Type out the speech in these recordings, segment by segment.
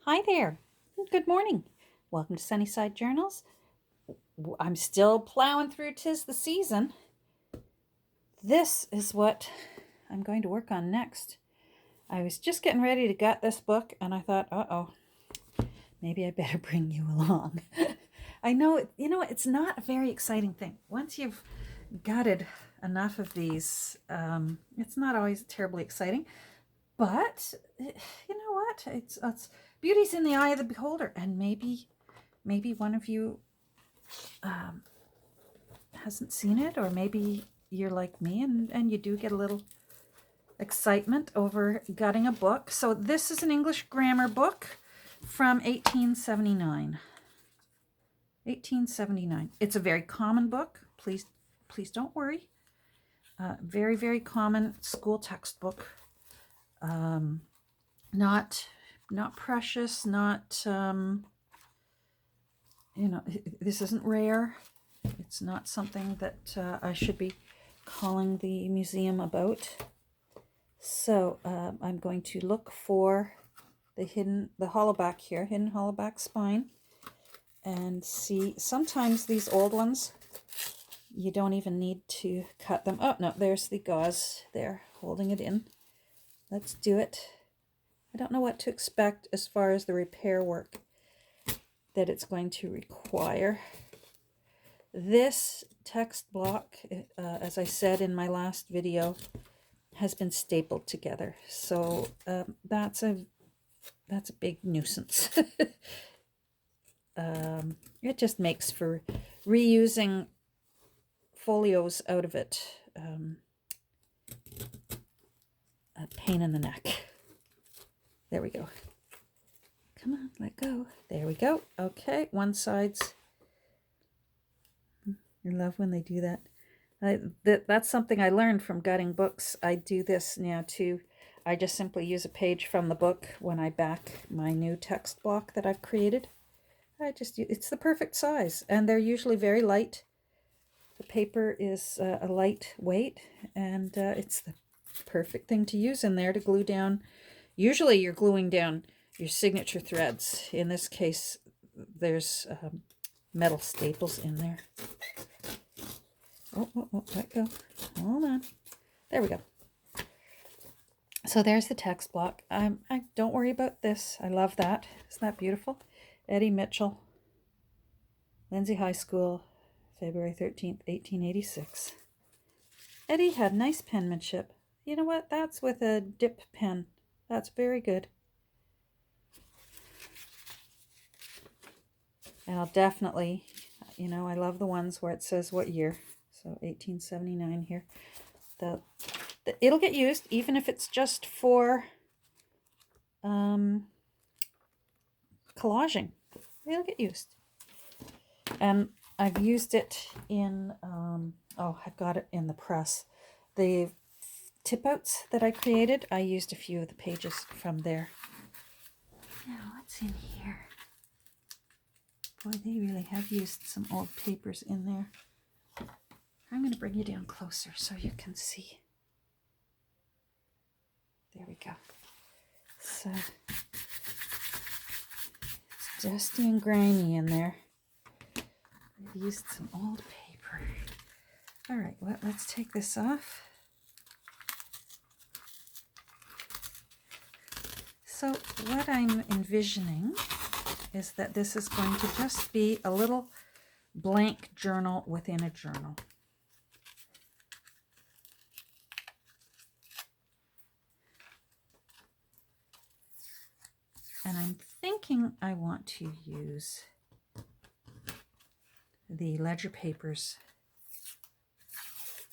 Hi there. Good morning. Welcome to Sunnyside Journals. I'm still plowing through 'Tis the Season. This is what I'm going to work on next. I was just getting ready to gut this book and I thought, uh-oh, maybe I better bring you along. I know, it's not a very exciting thing. Once you've gutted enough of these, it's not always terribly exciting. But you know what? It's beauty's in the eye of the beholder, and maybe one of you hasn't seen it, or maybe you're like me and you do get a little excitement over gutting a book. So this is an English grammar book from 1879. 1879. It's a very common book. Please don't worry. Very, very common school textbook. Not precious, not this isn't rare. It's not something that I should be calling the museum about. So I'm going to look for the hollowback here, hidden hollowback spine, and see. Sometimes these old ones, you don't even need to cut them. Oh no, there's the gauze there holding it in. Let's do it. I don't know what to expect as far as the repair work that it's going to require. This text block, as I said in my last video, has been stapled together. So that's a big nuisance. It just makes for reusing folios out of it a pain in the neck. There we go. Come on, let go. There we go. Okay, one side's... I love when they do that. That's something I learned from gutting books. I do this now too. I just simply use a page from the book when I back my new text block that I've created. It's the perfect size, and they're usually very light. The paper is a light weight, and it's the perfect thing to use in there to glue down. Usually you're gluing down your signature threads. In this case, there's metal staples in there. Oh, let go. Hold on. There we go. So there's the text block. I don't worry about this. I love that. Isn't that beautiful? Eddie Mitchell, Lindsay High School, February 13th, 1886. Eddie had nice penmanship. You know what? That's with a dip pen. That's very good. And I'll definitely, I love the ones where it says what year. So 1879 here. It'll get used, even if it's just for collaging. It'll get used. And I've used it in, I've got it in the press. The tip outs that I created, I used a few of the pages from there. Now, what's in here? Boy, they really have used some old papers in there. I'm going to bring you down closer so you can see. There we go. So, it's dusty and grimy in there. I've used some old paper. All right, well, let's take this off. So what I'm envisioning is that this is going to just be a little blank journal within a journal. And I'm thinking I want to use the ledger papers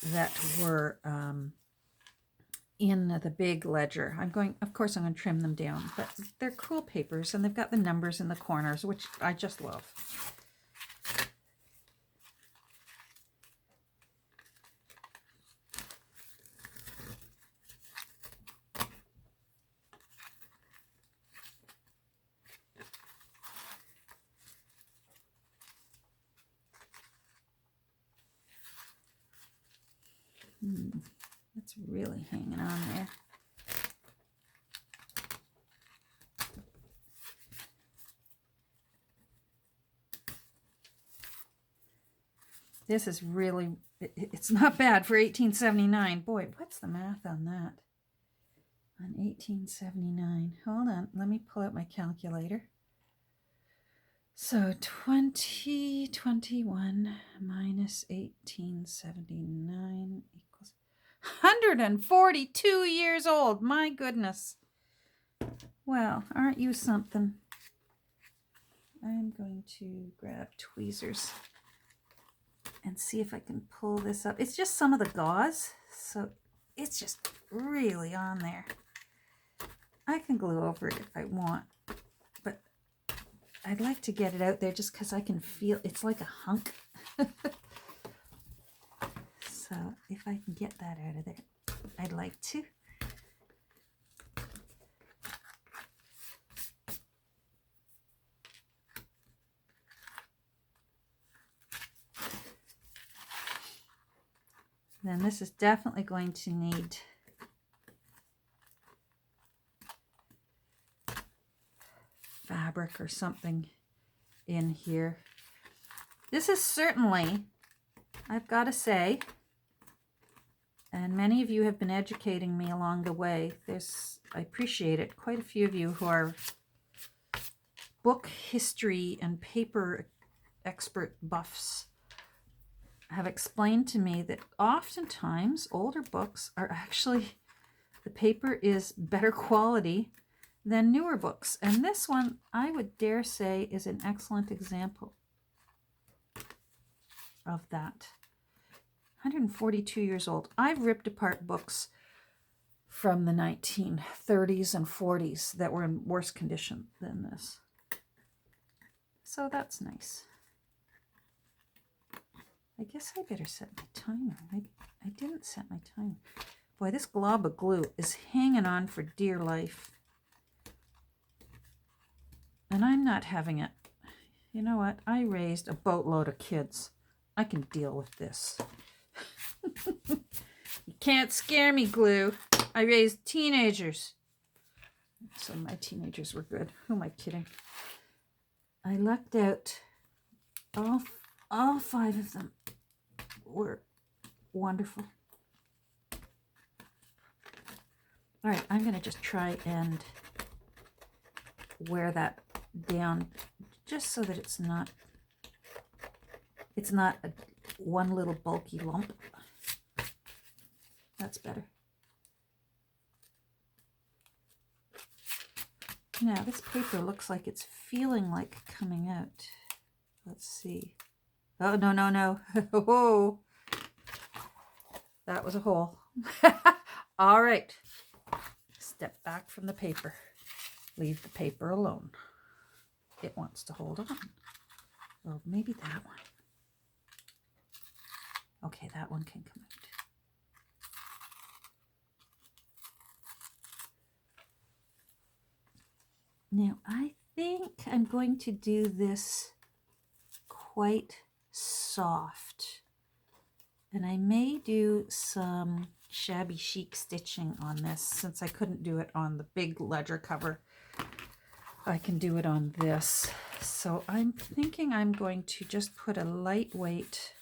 that were in the big ledger. Of course I'm going to trim them down, but they're cool papers and they've got the numbers in the corners, which I just love. It's really hanging on there. This is really, it's not bad for 1879. Boy, what's the math on that? On 1879. Hold on, let me pull out my calculator. So 2021 minus 1879 equals 142 years old. My goodness. Well, aren't you something? I'm going to grab tweezers and see if I can pull this up. It's just some of the gauze, so it's just really on there. I can glue over it if I want, but I'd like to get it out there just because I can feel it's like a hunk. So if I can get that out of there, I'd like to. Then this is definitely going to need fabric or something in here. This is certainly, I've got to say, and many of you have been educating me along the way. I appreciate it. Quite a few of you who are book history and paper expert buffs have explained to me that oftentimes older books are actually, the paper is better quality than newer books. And this one, I would dare say, is an excellent example of that. 142 years old. I've ripped apart books from the 1930s and 40s that were in worse condition than this. So that's nice. I guess I better set my timer. I didn't set my timer. Boy, this glob of glue is hanging on for dear life. And I'm not having it. You know what? I raised a boatload of kids. I can deal with this. You can't scare me, glue. I raised teenagers. So my teenagers were good. Who am I kidding? I lucked out. All 5 of them were wonderful. All right, I'm going to just try and wear that down just so that it's not one little bulky lump. That's better. Now, this paper looks like it's feeling like coming out. Let's see. Oh, no, no, no. Oh, that was a hole. All right. Step back from the paper. Leave the paper alone. It wants to hold on. Well, maybe that one. Okay, that one can come out. Now, I think I'm going to do this quite soft. And I may do some shabby chic stitching on this since I couldn't do it on the big ledger cover. I can do it on this. So I'm thinking I'm going to just put a lightweight,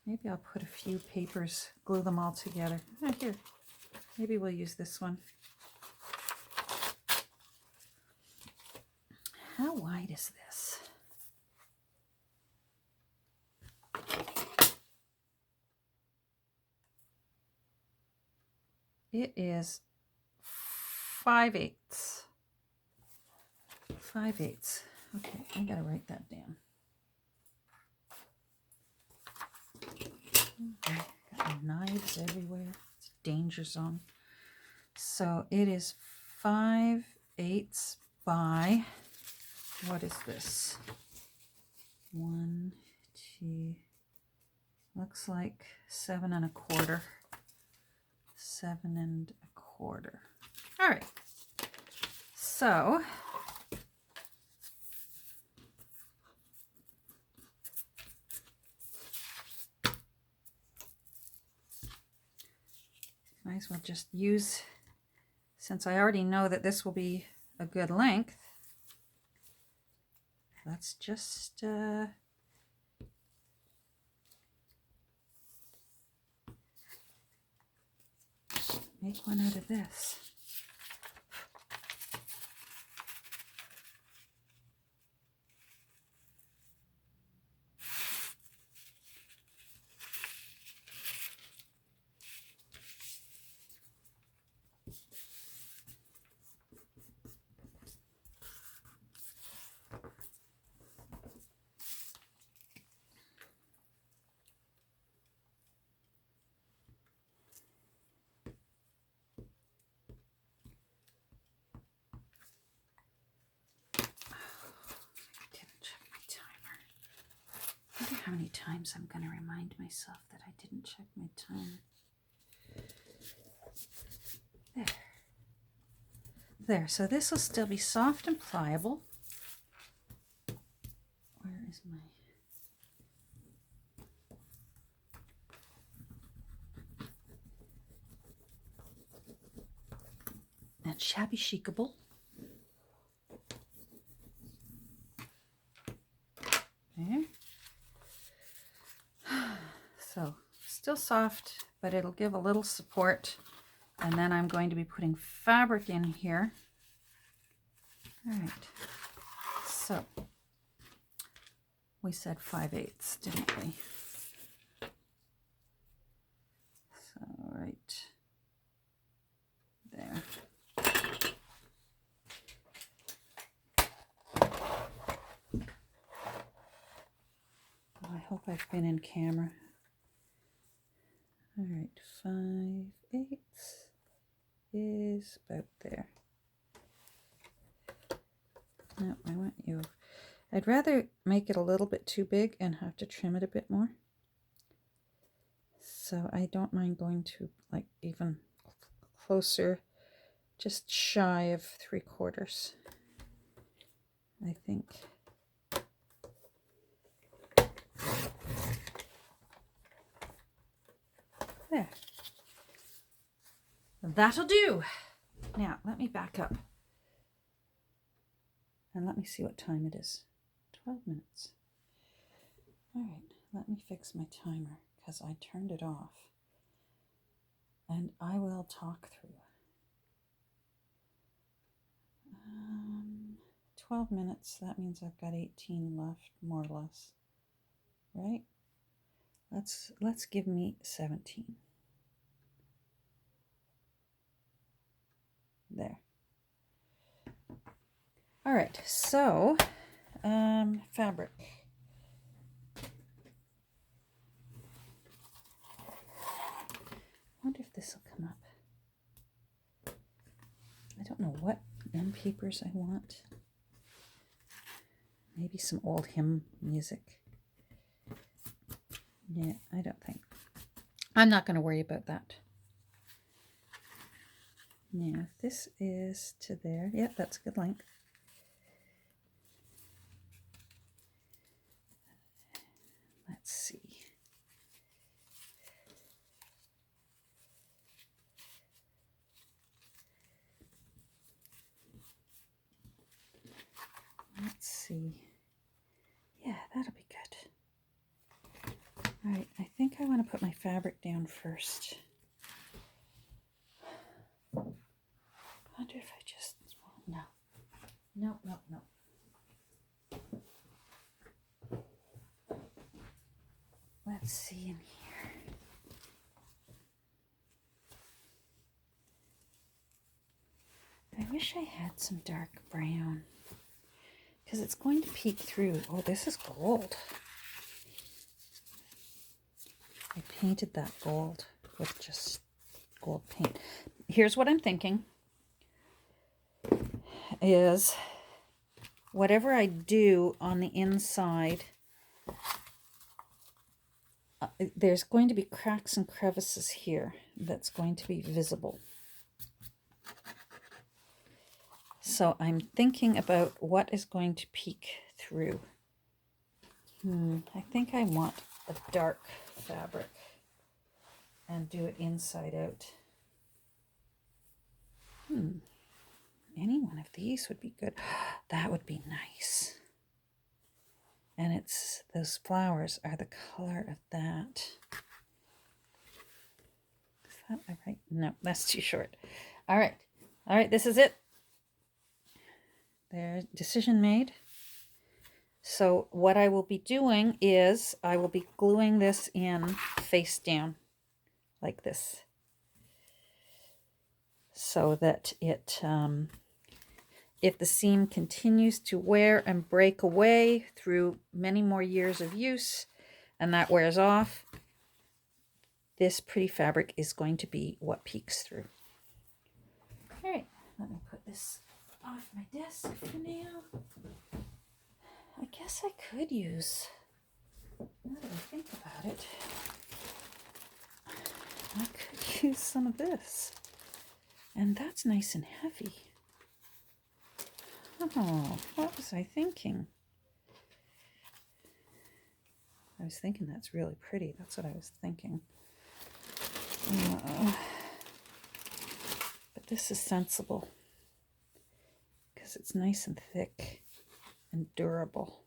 maybe I'll put a few papers, glue them all together. Oh, here, maybe we'll use this one. How wide is this? It is 5/8. 5/8. Okay, I gotta write that down. Got knives everywhere. It's a danger zone. So it is 5/8 by, what is this? 1, 2, looks like 7 1/4. 7 1/4. All right. So might as well just use, since I already know that this will be a good length, let's just make one out of this. How many times I'm going to remind myself that I didn't check my time. There, so this will still be soft and pliable. Where is my... And shabby chicable. There. So still soft, but it'll give a little support. And then I'm going to be putting fabric in here. All right. So we said 5/8, didn't we? So right there. I hope I've been in camera. All right, 5/8 is about there. No, I want you. I'd rather make it a little bit too big and have to trim it a bit more. So I don't mind going to like even closer, just shy of 3/4. I think. There. That'll do. Now, let me back up. And let me see what time it is. 12 minutes. All right, let me fix my timer because I turned it off. And I will talk through. 12 minutes, that means I've got 18 left, more or less. Right? Let's give me 17. There. All right, so fabric. I wonder if this will come up. I don't know what end papers I want. Maybe some old hymn music. Yeah, I don't think. I'm not going to worry about that. Now, this is to there. Yeah, that's a good length. Let's see. Let's see. Yeah, that'll be good. All right, I think I want to put my fabric down first. I wonder if I just, well, no. Let's see in here. I wish I had some dark brown because it's going to peek through. Oh, this is gold. I painted that gold with just gold paint. Here's what I'm thinking is whatever I do on the inside, there's going to be cracks and crevices here that's going to be visible. So I'm thinking about what is going to peek through. I think I want a dark fabric and do it inside out. Any one of these would be good. That would be nice. And it's, those flowers are the color of that. that right? No, that's too short. All right. All right, this is it. There's decision made. So what I will be doing is I will be gluing this in face down like this so that it, if the seam continues to wear and break away through many more years of use and that wears off, this pretty fabric is going to be what peeks through. All right, let me put this off my desk for now. I guess I could use, now that I think about it, I could use some of this. And that's nice and heavy. Oh, what was I thinking? I was thinking that's really pretty. That's what I was thinking. But this is sensible because it's nice and thick and durable.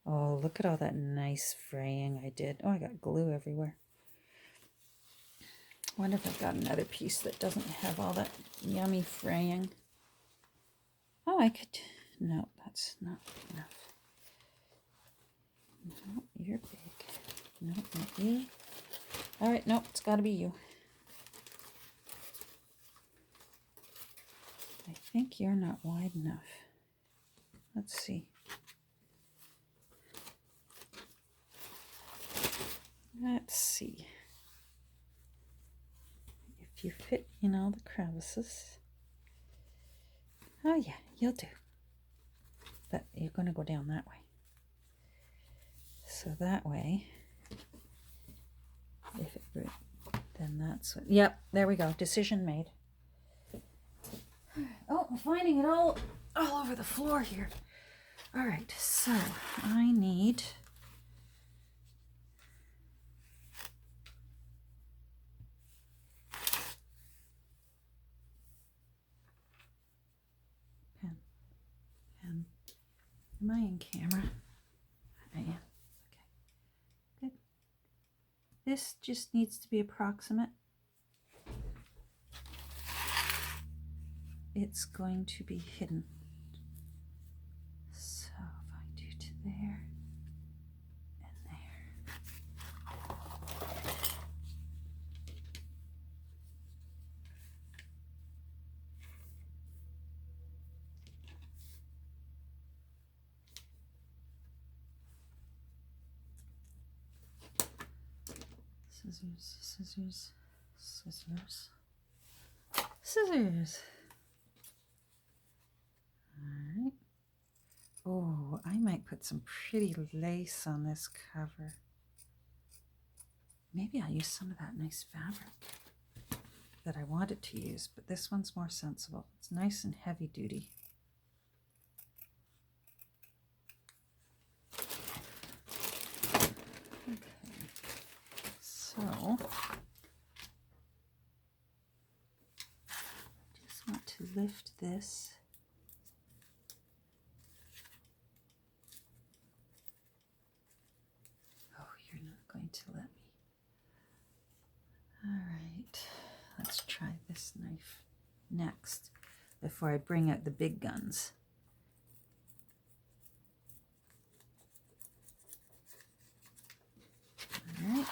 Oh, look at all that nice fraying I did. Oh, I got glue everywhere. I wonder if I've got another piece that doesn't have all that yummy fraying. Oh, I could... No, that's not big enough. No, you're big. No, not you. All right, no, it's got to be you. I think you're not wide enough. Let's see. Let's see. If you fit in all the crevices. Oh yeah, you'll do. But you're going to go down that way. So that way, if it breaks, then that's what, yep, there we go. Decision made. Oh, I'm finding it all over the floor here. All right, so I need pen. Am I in camera? I am. Okay, good. This just needs to be approximate. It's going to be hidden. So if I do to there and there. Scissors, scissors, scissors, scissors. All right. Oh, I might put some pretty lace on this cover. Maybe I'll use some of that nice fabric that I wanted to use, but this one's more sensible. It's nice and heavy duty. Okay. So, I just want to lift this. Oh, you're not going to let me. All right, let's try this knife next before I bring out the big guns. All right.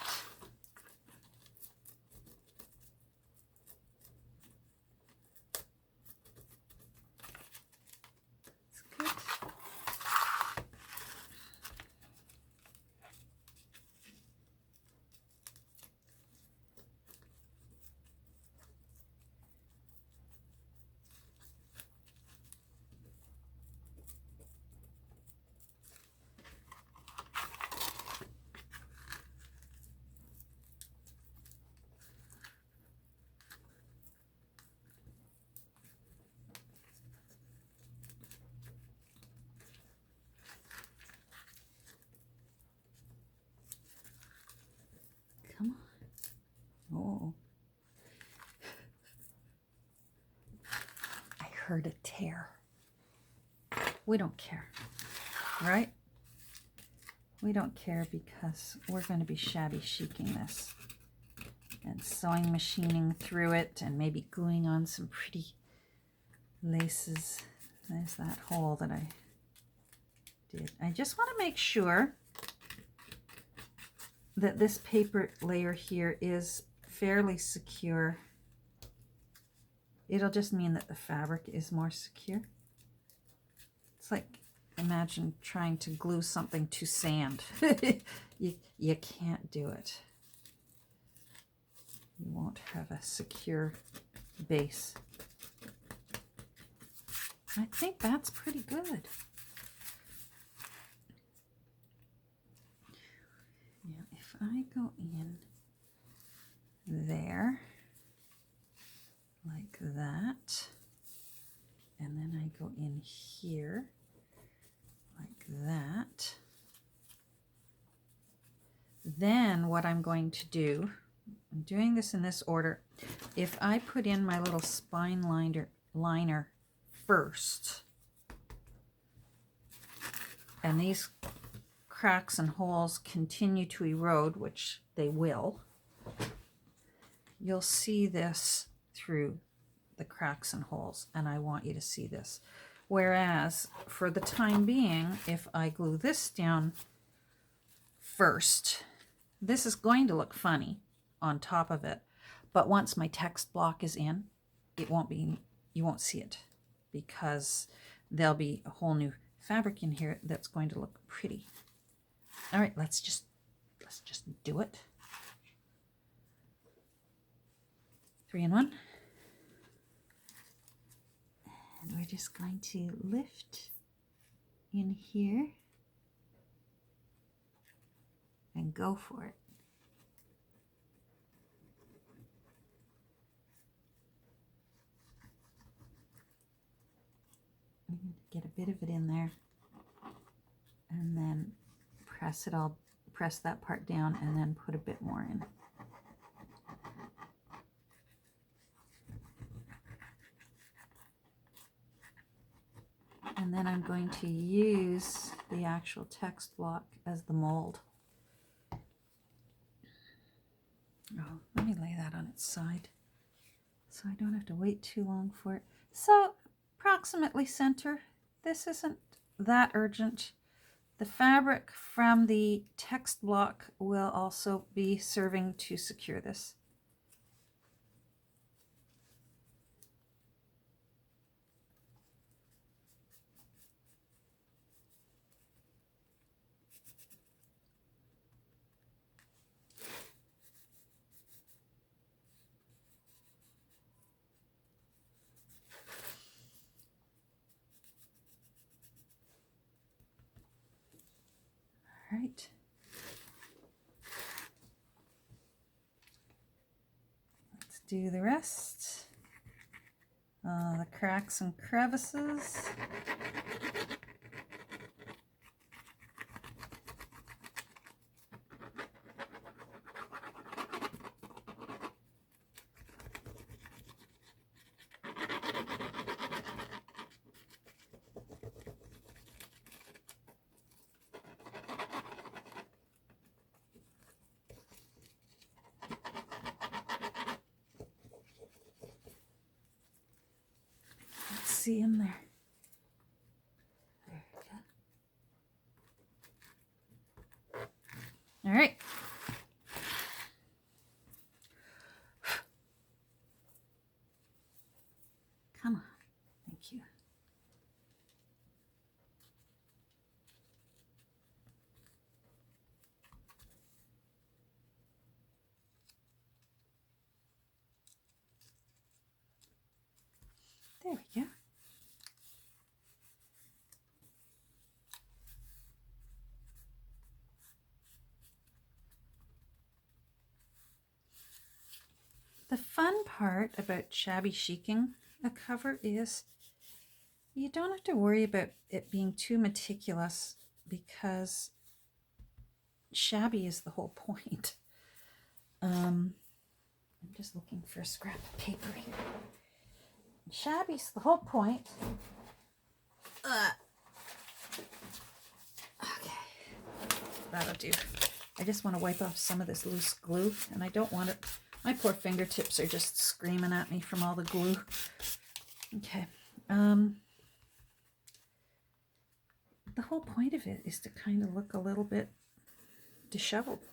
Come on. Oh. I heard a tear. We don't care, right? We don't care because we're going to be shabby chic-ing this. and sewing machining through it and maybe gluing on some pretty laces. There's that hole that I did. I just want to make sure that this paper layer here is fairly secure. It'll just mean that the fabric is more secure. It's like, imagine trying to glue something to sand. You can't do it. You won't have a secure base. I think that's pretty good. Now, if I go in there, like that, and then I go in here, like that, then what I'm going to do, I'm doing this in this order, if I put in my little spine liner first, and these cracks and holes continue to erode, which they will, you'll see this through the cracks and holes, and I want you to see this. Whereas for the time being, if I glue this down first, this is going to look funny on top of it, but once my text block is in, it won't be, you won't see it, because there'll be a whole new fabric in here that's going to look pretty. All right, let's just do it. 3 in 1. And we're just going to lift in here and go for it. Get a bit of it in there, and then press that part down, and then put a bit more in. And then I'm going to use the actual text block as the mold. Oh, let me lay that on its side so I don't have to wait too long for it. So approximately center. This isn't that urgent. The fabric from the text block will also be serving to secure this. All right. Let's do the rest. The cracks and crevices. See in there. There we go. All right. Come on. Thank you. There we go. The fun part about shabby chiking a cover is you don't have to worry about it being too meticulous, because shabby is the whole point. I'm just looking for a scrap of paper here. Shabby's the whole point. Okay, that'll do. I just want to wipe off some of this loose glue, and I don't want it My poor fingertips are just screaming at me from all the glue. Okay. The whole point of it is to kind of look a little bit disheveled.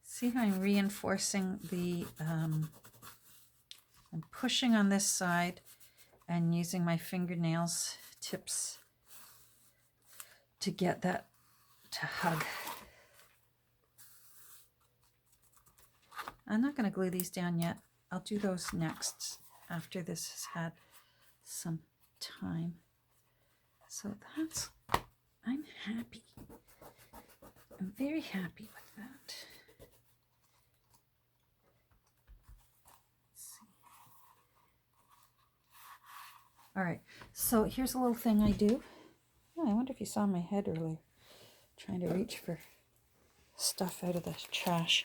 See how I'm reinforcing the, I'm pushing on this side and using my fingernails tips to get that to hug. I'm not going to glue these down yet. I'll do those next after this has had some time. So that's, I'm happy. I'm very happy with that. All right, so here's a little thing I do. Oh, I wonder if you saw my head earlier, trying to reach for stuff out of the trash,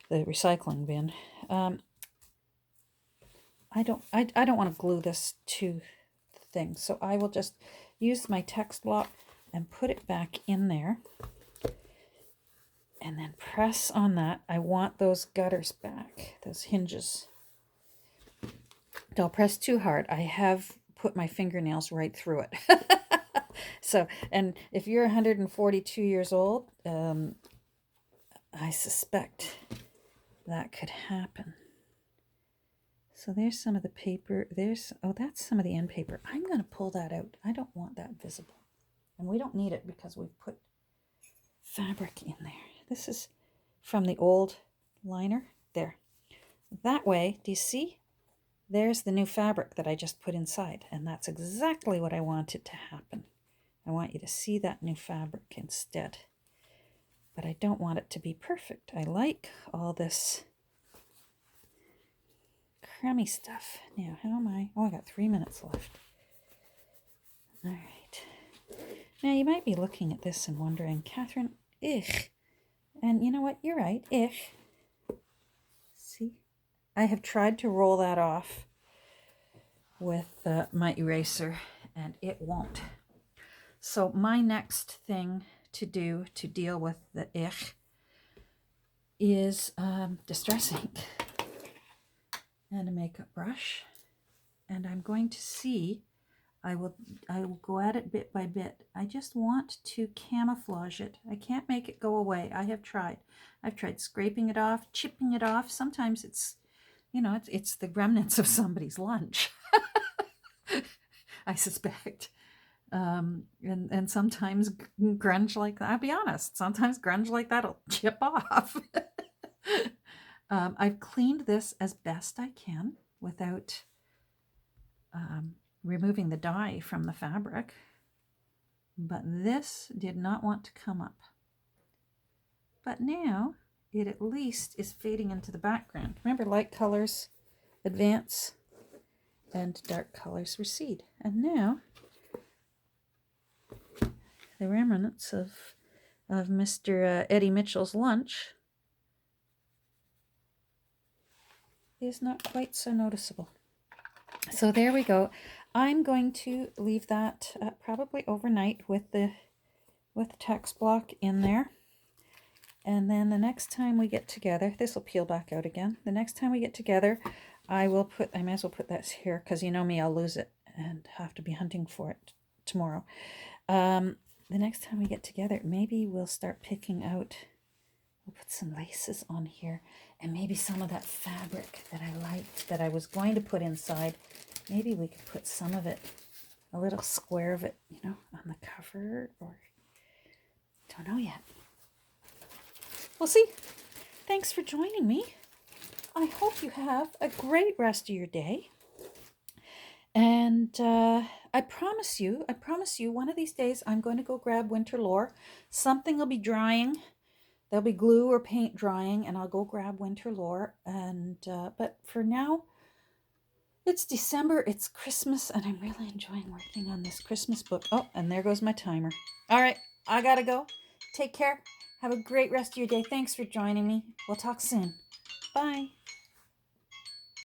the recycling bin. I don't want to glue this to the thing, so I will just use my text block and put it back in there, and then press on that. I want those gutters back, those hinges. Don't press too hard. I have put my fingernails right through it. So, and if you're 142 years old, I suspect that could happen. So there's some of the paper. Oh, that's some of the end paper. I'm going to pull that out. I don't want that visible. And we don't need it because we've put fabric in there. This is from the old liner. There. That way, do you see? There's the new fabric that I just put inside. And that's exactly what I wanted to happen. I want you to see that new fabric instead. But I don't want it to be perfect. I like all this crummy stuff. Now, how am I? Oh, I got 3 minutes left. All right. Now, you might be looking at this and wondering, Catherine, ugh. And you know what? You're right. Ugh. See? I have tried to roll that off with my eraser, and it won't. So my next thing to do to deal with the ich is distress ink and a makeup brush. And I'm going to see, I will go at it bit by bit. I just want to camouflage it. I can't make it go away. I have tried. I've tried scraping it off, chipping it off. Sometimes it's, you know, it's the remnants of somebody's lunch. I suspect. And sometimes grunge like that, I'll be honest, sometimes grunge like that'll chip off. I've cleaned this as best I can without removing the dye from the fabric, but this did not want to come up. But now it at least is fading into the background. Remember, light colors advance and dark colors recede. And now the remnants of Mr. Eddie Mitchell's lunch is not quite so noticeable. So there we go. I'm going to leave that probably overnight with the text block in there. And then the next time we get together, this will peel back out again. The next time we get together, I may as well put that here because you know me, I'll lose it and have to be hunting for it tomorrow. The next time we get together, maybe we'll start picking out, we'll put some laces on here, and maybe some of that fabric that I liked, that I was going to put inside, maybe we could put some of it, a little square of it, you know, on the cover, or don't know yet. We'll see. Thanks for joining me. I hope you have a great rest of your day. And I promise you, one of these days I'm going to go grab winter lore. Something will be drying. There'll be glue or paint drying, and I'll go grab winter lore. And but for now, it's December, it's Christmas, and I'm really enjoying working on this Christmas book. Oh, and there goes my timer. All right, I gotta go. Take care. Have a great rest of your day. Thanks for joining me. We'll talk soon. Bye.